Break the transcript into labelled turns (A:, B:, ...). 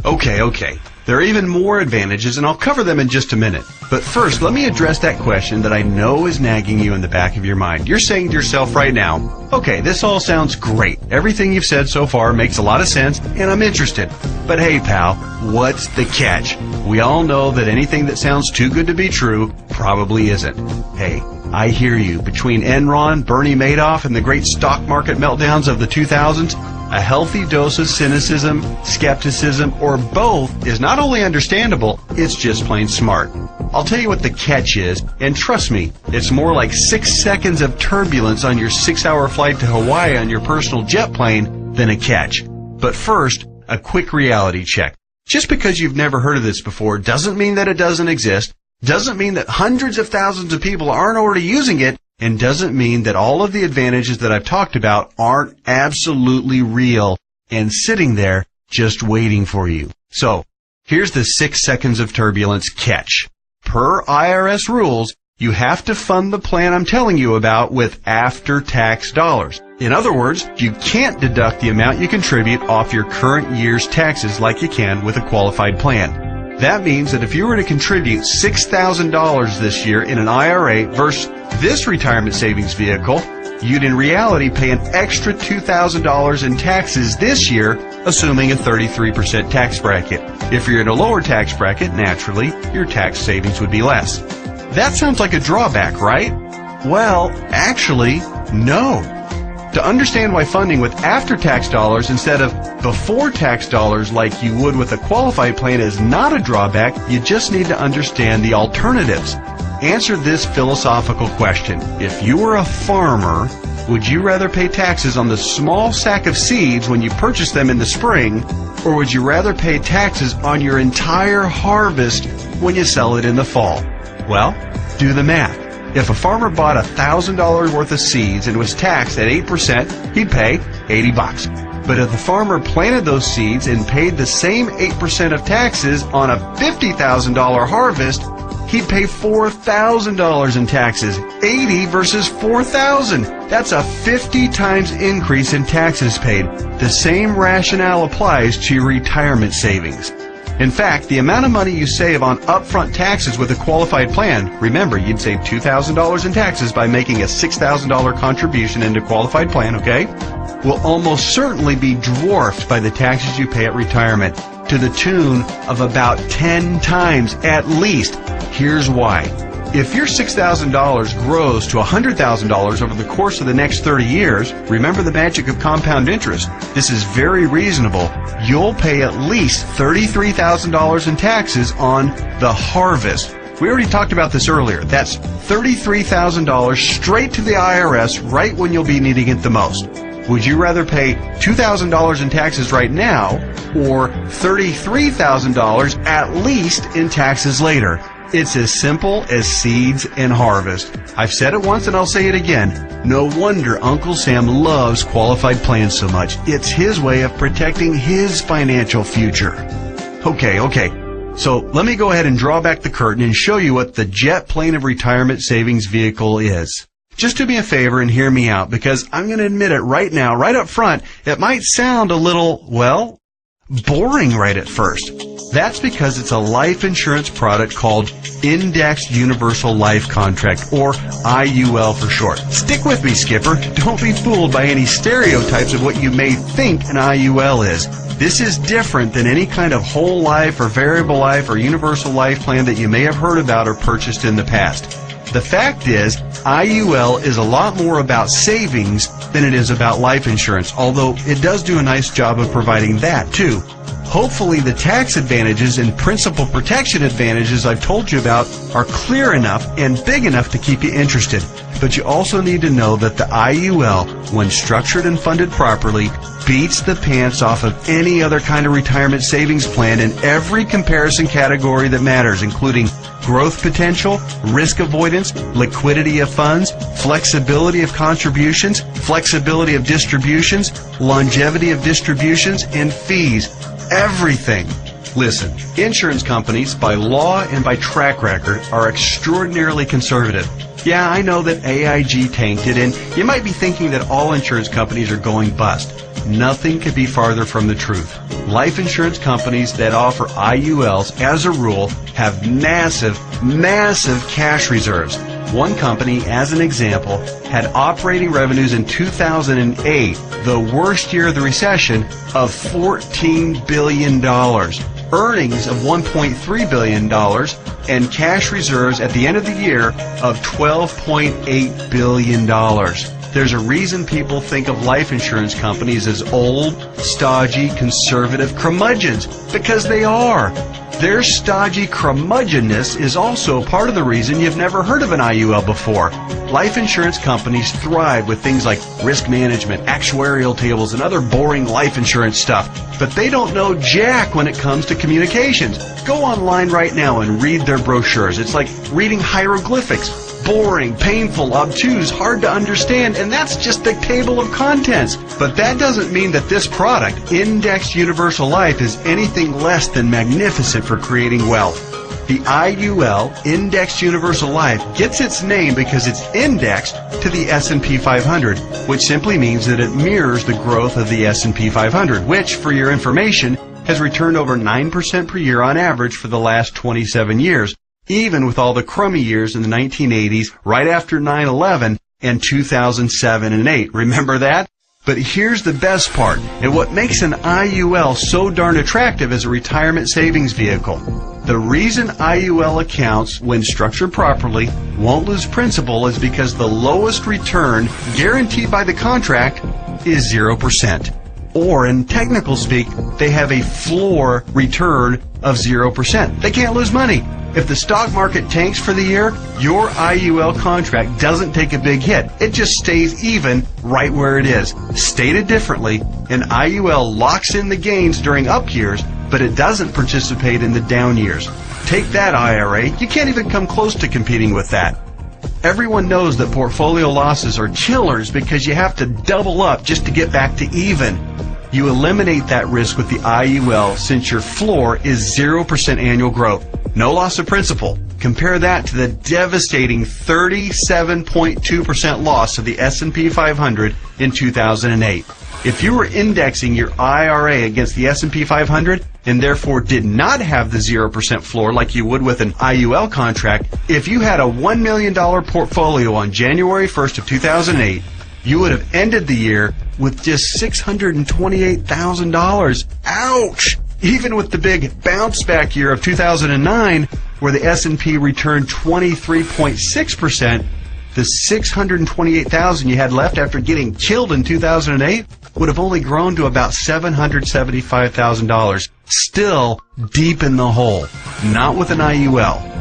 A: Okay. There are even more advantages, and I'll cover them in just a minute. But first, let me address that question that I know is nagging you in the back of your mind. You're saying to yourself right now, okay, this all sounds great. Everything you've said so far makes a lot of sense, and I'm interested. But hey, pal, what's the catch? We all know that anything that sounds too good to be true probably isn't. Hey, I hear you. Between Enron, Bernie Madoff, and the great stock market meltdowns of the 2000s, a healthy dose of cynicism, skepticism, or both is not only understandable, it's just plain smart. I'll tell you what the catch is, and trust me, it's more like 6 seconds of turbulence on your 6-hour flight to Hawaii on your personal jet plane than a catch. But first, a quick reality check. Just because you've never heard of this before doesn't mean that it doesn't exist, doesn't mean that hundreds of thousands of people aren't already using it, and doesn't mean that all of the advantages that I've talked about aren't absolutely real and sitting there just waiting for you. So, here's the 6 seconds of turbulence catch. Per IRS rules, you have to fund the plan I'm telling you about with after-tax dollars. In other words, you can't deduct the amount you contribute off your current year's taxes like you can with a qualified plan. That means that if you were to contribute $6,000 this year in an IRA versus this retirement savings vehicle, you'd in reality pay an extra $2,000 in taxes this year, assuming a 33% tax bracket. If you're in a lower tax bracket, naturally, your tax savings would be less. That sounds like a drawback, right? Well, actually, no. To understand why funding with after-tax dollars instead of before-tax dollars like you would with a qualified plan is not a drawback, you just need to understand the alternatives. Answer this philosophical question. If you were a farmer, would you rather pay taxes on the small sack of seeds when you purchase them in the spring, or would you rather pay taxes on your entire harvest when you sell it in the fall? Well, do the math. If a farmer bought $1,000 worth of seeds and was taxed at 8%, he'd pay $80. But if the farmer planted those seeds and paid the same 8% of taxes on a $50,000 harvest, he'd pay $4,000 in taxes. 80 versus 4,000. That's a 50 times increase in taxes paid. The same rationale applies to your retirement savings. In fact, the amount of money you save on upfront taxes with a qualified plan, remember, you'd save $2,000 in taxes by making a $6,000 contribution into a qualified plan, okay, will almost certainly be dwarfed by the taxes you pay at retirement, to the tune of about 10 times at least. Here's why. If your $6,000 grows to $100,000 over the course of the next 30 years, remember the magic of compound interest. This is very reasonable. You'll pay at least $33,000 in taxes on the harvest. We already talked about this earlier. That's $33,000 straight to the IRS right when you'll be needing it the most. Would you rather pay $2,000 in taxes right now or $33,000 at least in taxes later? It's as simple as seeds and harvest. I've said it once and I'll say it again. No wonder Uncle Sam loves qualified plans so much. It's his way of protecting his financial future. Okay. So let me go ahead and draw back the curtain and show you what the Jet Plane of Retirement Savings Vehicle is. Just do me a favor and hear me out, because I'm going to admit it right now, right up front, it might sound a little, well, boring right at first. That's because it's a life insurance product called Indexed Universal Life Contract, or IUL for short. Stick with me, Skipper. Don't be fooled by any stereotypes of what you may think an IUL is. This is different than any kind of whole life or variable life or universal life plan that you may have heard about or purchased in the past. The fact is, IUL is a lot more about savings than it is about life insurance, although it does do a nice job of providing that too. Hopefully the tax advantages and principal protection advantages I've told you about are clear enough and big enough to keep you interested. But you also need to know that the IUL, when structured and funded properly, beats the pants off of any other kind of retirement savings plan in every comparison category that matters, including growth potential, risk avoidance, liquidity of funds, flexibility of contributions, flexibility of distributions, longevity of distributions, and fees. Everything. Listen, insurance companies, by law and by track record, are extraordinarily conservative. Yeah, I know that AIG tanked it, and you might be thinking that all insurance companies are going bust. Nothing could be farther from the truth. Life insurance companies that offer IULs, as a rule, have massive cash reserves. One company, as an example, had operating revenues in 2008, the worst year of the recession, of $14 billion. Earnings of $1.3 billion, and cash reserves at the end of the year of $12.8 billion. There's a reason people think of life insurance companies as old, stodgy, conservative curmudgeons, because they are. Their stodgy curmudgeonness is also part of the reason you've never heard of an IUL before. Life insurance companies thrive with things like risk management, actuarial tables, and other boring life insurance stuff. But they don't know jack when it comes to communications. Go online right now and read their brochures. It's like reading hieroglyphics. Boring, painful, obtuse, hard to understand, and that's just the table of contents. But that doesn't mean that this product, Indexed Universal Life, is anything less than magnificent for creating wealth. The IUL, Indexed Universal Life, gets its name because it's indexed to the S&P 500, which simply means that it mirrors the growth of the S&P 500, which, for your information, has returned over 9% per year on average for the last 27 years. Even with all the crummy years in the 1980s, right after 9/11, and 2007 and 8. Remember that? But here's the best part, and what makes an IUL so darn attractive as a retirement savings vehicle. The reason IUL accounts, when structured properly, won't lose principal is because the lowest return guaranteed by the contract is 0%. Or, in technical speak, they have a floor return of 0%. They can't lose money. If the stock market tanks for the year, your IUL contract doesn't take a big hit. It just stays even right where it is. Stated differently, an IUL locks in the gains during up years, but it doesn't participate in the down years. Take that, IRA. You can't even come close to competing with that. Everyone knows that portfolio losses are killers because you have to double up just to get back to even. You eliminate that risk with the IUL since your floor is 0% annual growth. No loss of principal. Compare that to the devastating 37.2% loss of the S&P 500 in 2008. If you were indexing your IRA against the S&P 500 and therefore did not have the 0% floor like you would with an IUL contract, if you had a $1 million portfolio on January 1st of 2008, you would have ended the year with just $628,000. Ouch! Even with the big bounce back year of 2009, where the S&P returned 23.6%, the $628,000 you had left after getting killed in 2008 would have only grown to about $775,000. Still deep in the hole. Not with an IUL.